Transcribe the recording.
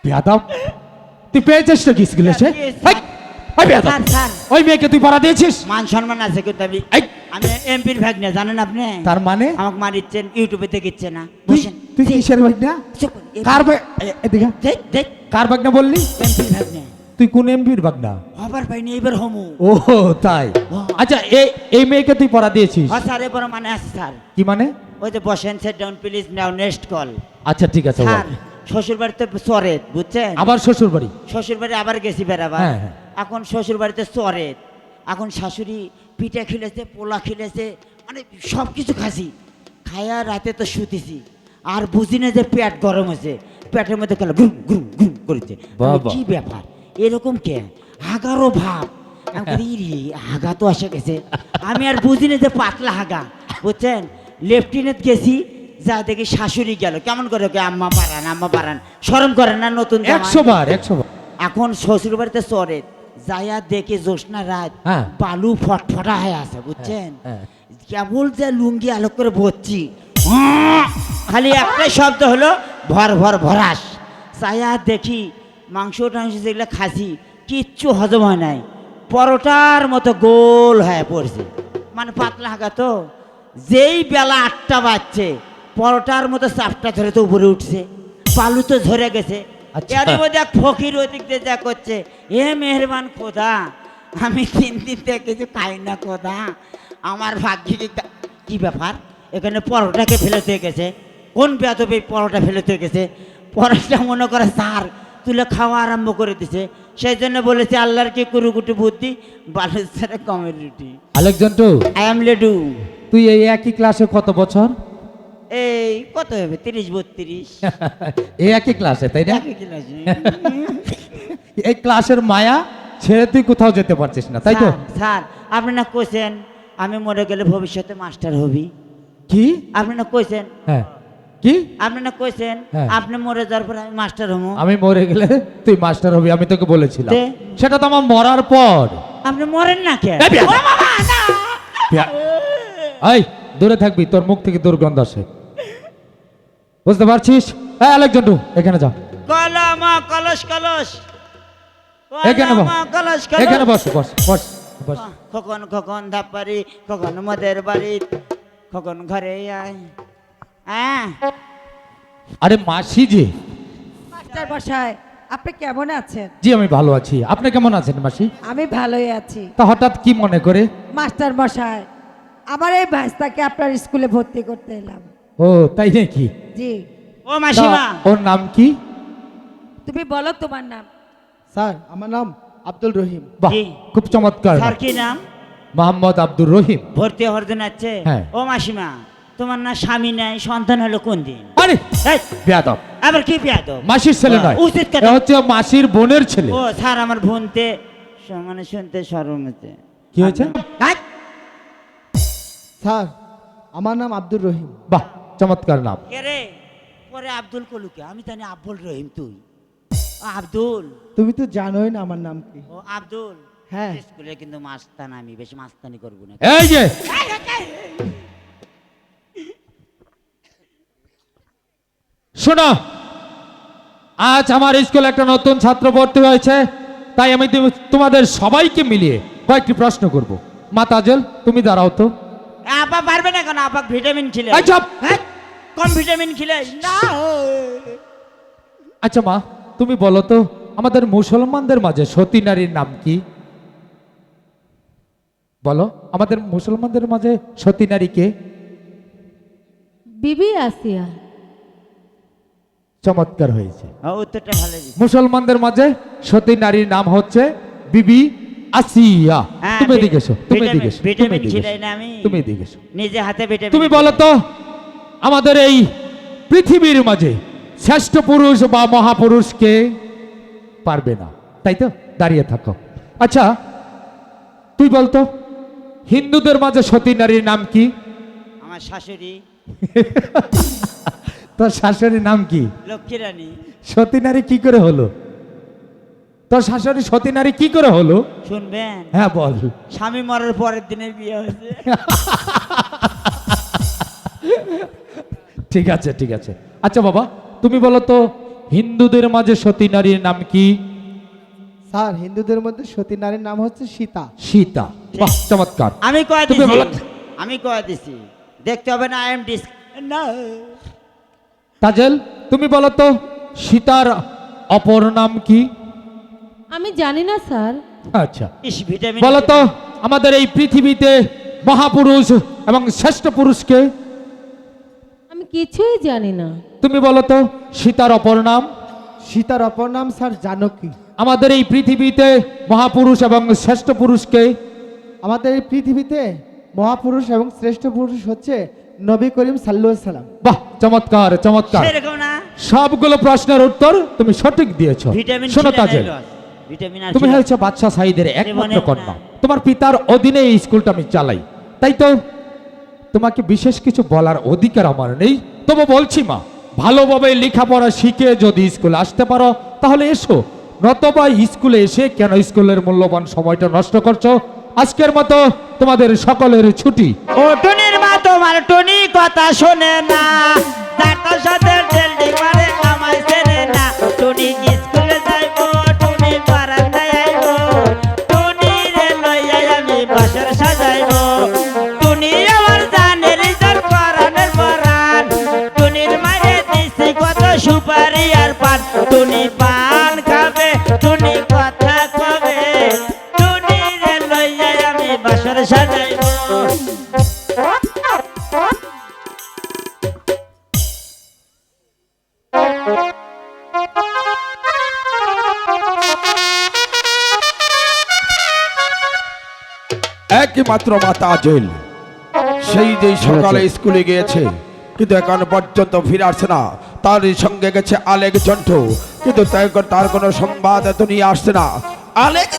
বেয়াদব, তুই পেয়েছিস তো কি স্কুলে এসে? ওই মেয়েকে তুই পড়া দিয়েছিস? মান সম্মান আছে কিন্তু আমি এমপির ভাগ্নে, জানেন আপনি? তার মানে আমাকে মারিচ্ছেন, ইউটিউবে দেখিচ্ছে না। তুই কিসের ভাগনা? কার কার ভাগনা বললি? এমপির ভাগ্নে। তুই কোন এমপির ভাগনা? খবর পাইনি, এবার হমু। ও তাই। আচ্ছা এই মেয়েকে তুই পড়া দিয়েছিস? হ্যাঁ স্যার, এবার মানে আছে স্যার। কি মানে? ওই যে বসেন, set down please, now next call. আচ্ছা ঠিক আছে। স্যার শ্বশুর বাড়িতে চরে, বুঝছেন? আবার শ্বশুর বাড়ি? শ্বশুর বাড়ি আবার গেছি বেড়াবার। হ্যাঁ। এখন শ্বশুর বাড়িতে চরে, এখন শাশুড়ি পিঠা খেলেছে, পোলা খেলেছে, মানে সব কিছু খাসি খায়া রাতে তো শুতেছি, আর বুঝি না যে পেট গরম হয়েছে, পেটের মধ্যে গেল ঘুম ঘুম ঘুম করেছে। কি ব্যাপার এরকম কে? হাগারও ভাব। হাগা তো আসে গেছে, আমি আর বুঝি না যে পাতলা হাগা, বুঝছেন? লেফটিনেন্ট গেছি, যা দেখি শাশুড়ি গেল কেমন করে, আম্মা পারান আম্মা পারান, শরম করে না? নতুন 100 বার। এখন শ্বশুর বাড়িতে চরে যাইয়া দেখে জ্যোৎস্না রাত, বালু ফটফটা হয়ে আছে, বুঝছেন? কেবল যে লুঙ্গি আলোক করে ভরছি, খালি একটাই শব্দ হলো ভর ভর ভরাস। চাইয়া দেখি মাংস টাংস যেগুলো খাসি কিচ্ছু হজম হয় নাই, পরোটার মতো গোল হয়ে পড়ছে, মানে পাতলা হাঁকা তো। যেই বেলা 8টা বাজছে, পরোটার মতো চাপটা ধরে তো উপরে উঠছে, বালু তো ঝরে গেছে। এর মধ্যে এক ফকির ওদিক দিয়ে যা করছে, এ মেহরবান খোদা, আমি 3 দিন থেকে কিছু খাই না খোদা, আমার ভাগ্যে কি ব্যাপার, এখানে পরোটাকে ফেলে দিয়ে গেছে। কোন বেয়াদব পরোটা ফেলে দিয়ে গেছে? পরোটা মনে করে স্যার তুলে খাওয়া আরম্ভ করে দিছে, সেই জন্য বলেছে আল্লাহর কি কুরুকুটি বুদ্ধি, বালুর ছেড়ে কমের রুটি। Alexander, I am Ledu. তুই এই একই ক্লাসে কত বছর? এই কত হবে, 30-32। এই একই ক্লাসে, তাই না? একই ক্লাসে। এই ক্লাসের মায়া ছেড়ে তুই কোথাও যেতে পারছিস না, তাই তো? স্যার আপনি না কইছেন আমি মরে গেলে ভবিষ্যতে মাস্টার হবি? কি আপনি না কইছেন? হ্যাঁ। কি আপনি না কইছেন আপনি মরে যাওয়ার পর আমি মাস্টার হবো? আমি মরে গেলে তুই মাস্টার হবি, আমি তোকে বলেছিলাম। সেটা তো আমার মরার পর। আপনি মরেন না কে? এই দূরে থাকবি, তোর মুখ থেকে দুর্গন্ধ আসে, বুঝতে পারছিস? হ্যাঁ আলেকজান্ডার, এখানে যা। কলমা কলস কলস, এখানে বস, এখানে বস বস বস বস। খোকন খোকন ধাপারি, খোকন মদের বাড়ি, খোকন ঘরে আয়। আরে মাসি জি। মাস্টার মশাই, আপনি কেমন আছেন? জি আমি ভালো আছি, আপনি কেমন আছেন মাসি? আমি ভালোই আছি। তা হঠাৎ কি মনে করে? মাস্টার মশাই, আমার এই ভাইস্তাকে আপনার স্কুলে ভর্তি করতে এলাম। ও তাই নাকি? জি। ও মাসিমা, ওর নাম কি? তুমি বলো তোমার নাম। স্যার আমার নাম আব্দুল রহিম। বাহ, খুব চমৎকার। স্যার কি নাম? মোহাম্মদ আব্দুর রহিম। ভর্তি হওয়ার জন্য আছে? হ্যাঁ। ও মাসিমা, তোমার না স্বামী নাই, সন্তান হলো কোন দিন? আরে বেয়াদব, আবার কি বেয়াদব? মাসির ছেলে নয়, উচিত এটা হচ্ছে মাসির বোনের ছেলে। ও স্যার, আমার বোনতে মানে শুনতে শরম হচ্ছে। কি হয়েছে? স্যার আমার নাম আব্দুর রহিম। বাহ, চমৎকার নাম। কে রে? পরে আব্দুল কলুকে, আমি জানি আব্দুল রহিম। তুই আব্দুল? তুমি তো জানোই না আমার নাম কি। ও আব্দুল। হ্যাঁ। স্কুলে কিন্তু মাস্তান, আমি বেশি মাস্তানি করবো না। এই যে শোনো, আজ আমার স্কুলে একটা নতুন ছাত্র ভর্তি হয়েছে, তাই আমি তোমাদের সবাইকে মিলিয়ে কয়েকটি প্রশ্ন করব। মা তাজেল, তুমি দাঁড়াও তো। আপা পারবে না কেন? আপা ভিটামিন খেলে। কম ভিটামিন খেলে না। আচ্ছা মা, তুমি বলো তো আমাদের মুসলমানদের মাঝে সতী নারীর নাম কি? বলো, আমাদের মুসলমানদের মাঝে সতী নারী কে? বিবি আসিয়া। চমৎকার হয়েছে, উত্তরটা ভালো। মুসলমানদের মাঝে সতী নারীর নাম হচ্ছে বিবি আসিয়া। তুমি এদিকে এসো, তুমি এদিকে এসো, ভিটামিন খেলাই না আমি, তুমি এদিকে এসো। নিজে হাতে ভিটামিন। তুমি বলো তো আমাদের এই পৃথিবীর মাঝে শ্রেষ্ঠ পুরুষ বা মহাপুরুষ কে? পারবে না, তাই তো? দাঁড়িয়ে থাকো। আচ্ছা তুই বলতো হিন্দুদের মাঝে সতী নারীর নাম কি? আমার শাশুড়ি। তোর শাশুড়ির নাম কি? লক্ষ্মী রানী। সতী নারী কি করে হলো? তোর শাশুড়ি সতী নারী কি করে হলো? শুনবেন? হ্যাঁ বল। স্বামী মরার পরের দিনে বিয়ে হয়েছে। ঠিক আছে ঠিক আছে। আচ্ছা বাবা, তুমি বলো তো হিন্দুদের মাঝে সতী নারীর নাম কি? স্যার হিন্দুদের মধ্যে সতী নারীর নাম হচ্ছে সীতা। সীতা। বাহ, চমৎকার। আমি কয়ে তুমি দিছি, বলো- আমি কয়ে দিছি, দেখতে হবে না, আই এম ডিস না। তাজেল, তুমি বলো তো সীতার অপর নাম কি? আমি জানি না স্যার। আচ্ছা, ইস ভিটামিন বলো তো আমাদের এই পৃথিবীতে মহাপুরুষ এবং শ্রেষ্ঠ পুরুষকে? আমি কিছুই জানি না। তুমি বলো তো সীতার অপর নাম? সীতার অপর নাম স্যার জানকী। আমাদের এই পৃথিবীতে মহাপুরুষ এবং শ্রেষ্ঠ পুরুষকে? আমাদের এই পৃথিবীতে মহাপুরুষ এবং শ্রেষ্ঠ পুরুষ হচ্ছে নবী করিম সাল্লাল্লাহু আলাইহি সাল্লাম। বাহ, চমৎকার চমৎকার। সেরকম না, সবগুলো প্রশ্নের উত্তর তুমি সঠিক দিয়েছো। ভিটামিন শোনো ছিল না তাজেল, এগুলো। ভিটামিন আর তুমি ছিল। হয়েছে বাদশাহ সাঈদের একমাত্র জীবনেও কন্যা। না। তোমার পিতার অধীনে এই স্কুলটা আমি চালাই, তাই তো তোমাকে বিশেষ কিছু বলার অধিকার আমার নেই। তবু বলছি মা, ভালোভাবে লেখাপড়া শিখে যদি স্কুলে আসতে পারো তাহলে এসো, নতবা স্কুলে এসে কেন স্কুলের মূল্যবান সময়টা নষ্ট করছো? আজকের মতো তোমাদের সকলের ছুটি। ও টুনির মা, তোমার টুনি কথা শোনে না, ডাক্তার সাথে ডেল্টি করে আমায় চেনে না। টুনি স্কুলে যাইবো, টুনি বারান্দায় আইবো, টুনি রে লইয়া আমি বাসর সাজাইবো। টুনি আমার জানের জান, পরানের পরান, টুনির মায়ে দিছি কত সুপারি আর পান। টুনি পান খাবে, টুনি কথা কবে, টুনি রে লইয়া আমি বাসর সাজাইবো। একই মাত্র মাতা আজেল, সেই যে সকালে স্কুলে গিয়েছে কিন্তু এখন পর্যন্ত ফিরে আসছে না। তার সঙ্গে গেছে আলেক জন্টু, কিন্তু তার কোনো সংবাদ এত নিয়ে আসছে না। আলেক